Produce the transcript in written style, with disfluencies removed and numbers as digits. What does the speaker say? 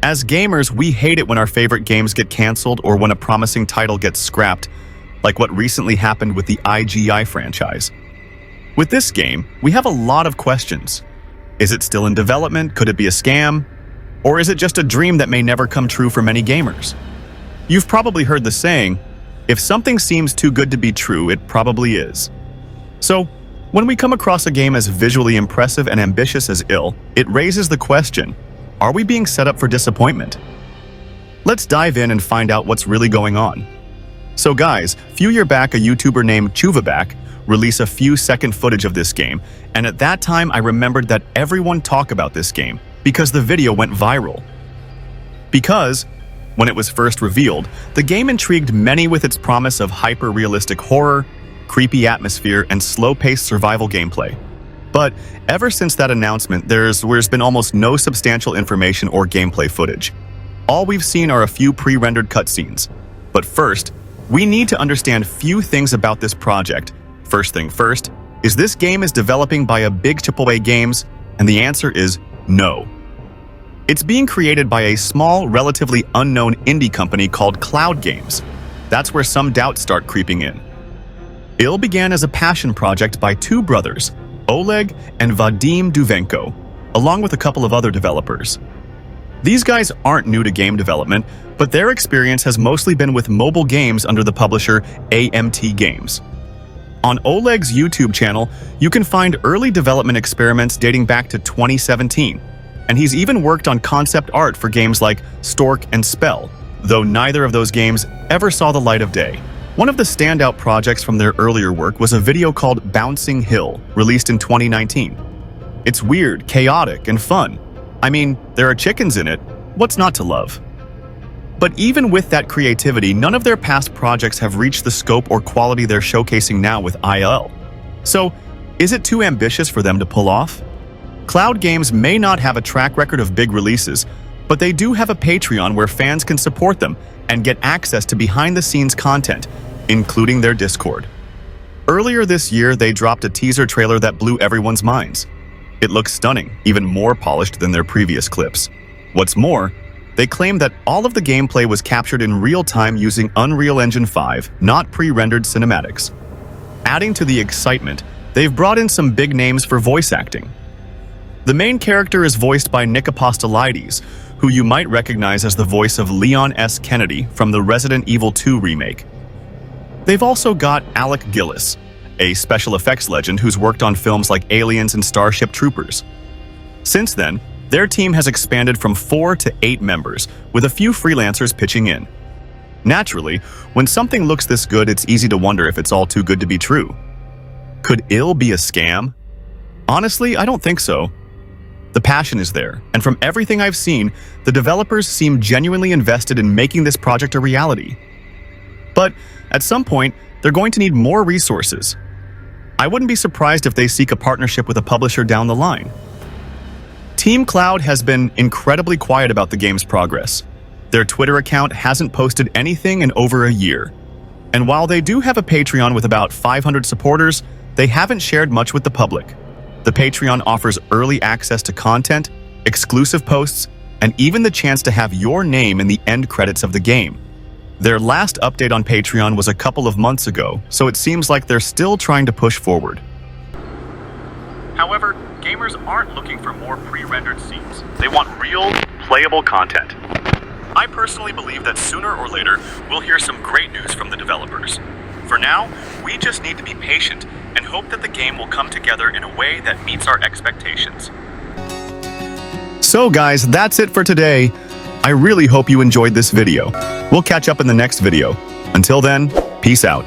As gamers, we hate it when our favorite games get canceled or when a promising title gets scrapped, like what recently happened with the IGI franchise. With this game, we have a lot of questions. Is it still in development? Could it be a scam? Or is it just a dream that may never come true for many gamers? You've probably heard the saying, if something seems too good to be true, it probably is. So, when we come across a game as visually impressive and ambitious as ill, it raises the question, are we being set up for disappointment? Let's dive in and find out what's really going on. So guys, a few years back, a YouTuber named Chuvaback released a few second footage of this game, and at that time I remembered that everyone talked about this game because the video went viral. Because, when it was first revealed, the game intrigued many with its promise of hyper-realistic horror, creepy atmosphere, and slow-paced survival gameplay. But ever since that announcement, there's been almost no substantial information or gameplay footage. All we've seen are a few pre-rendered cutscenes. But first, we need to understand few things about this project. First thing first, is this game is developing by a big AAA games? And the answer is no. It's being created by a small, relatively unknown indie company called Cloud Games. That's where some doubts start creeping in. It began as a passion project by two brothers, Oleg and Vadim Duvenko, along with a couple of other developers. These guys aren't new to game development, but their experience has mostly been with mobile games under the publisher AMT Games. On Oleg's YouTube channel, you can find early development experiments dating back to 2017, and he's even worked on concept art for games like Stork and Spell, though neither of those games ever saw the light of day. One of the standout projects from their earlier work was a video called Bouncing Hill, released in 2019. It's weird, chaotic, and fun. I mean, there are chickens in it. What's not to love? But even with that creativity, none of their past projects have reached the scope or quality they're showcasing now with IL. So, is it too ambitious for them to pull off? Cloud Games may not have a track record of big releases, but they do have a Patreon where fans can support them and get access to behind-the-scenes content, including their Discord. Earlier this year, they dropped a teaser trailer that blew everyone's minds. It looks stunning, even more polished than their previous clips. What's more, they claim that all of the gameplay was captured in real time using Unreal Engine 5, not pre-rendered cinematics. Adding to the excitement, they've brought in some big names for voice acting. The main character is voiced by Nick Apostolides, who you might recognize as the voice of Leon S. Kennedy from the Resident Evil 2 remake. They've also got Alec Gillis, a special effects legend who's worked on films like Aliens and Starship Troopers. Since then, their team has expanded from 4 to 8 members, with a few freelancers pitching in. Naturally, when something looks this good, it's easy to wonder if it's all too good to be true. Could IL be a scam? Honestly, I don't think so. The passion is there, and from everything I've seen, the developers seem genuinely invested in making this project a reality. But at some point, they're going to need more resources. I wouldn't be surprised if they seek a partnership with a publisher down the line. Team Cloud has been incredibly quiet about the game's progress. Their Twitter account hasn't posted anything in over a year. And while they do have a Patreon with about 500 supporters, they haven't shared much with the public. The Patreon offers early access to content, exclusive posts, and even the chance to have your name in the end credits of the game. Their last update on Patreon was a couple of months ago, so it seems like they're still trying to push forward. However, gamers aren't looking for more pre-rendered scenes. They want real, playable content. I personally believe that sooner or later, we'll hear some great news from the developers. For now, we just need to be patient and hope that the game will come together in a way that meets our expectations. So guys, that's it for today. I really hope you enjoyed this video. We'll catch up in the next video. Until then, peace out.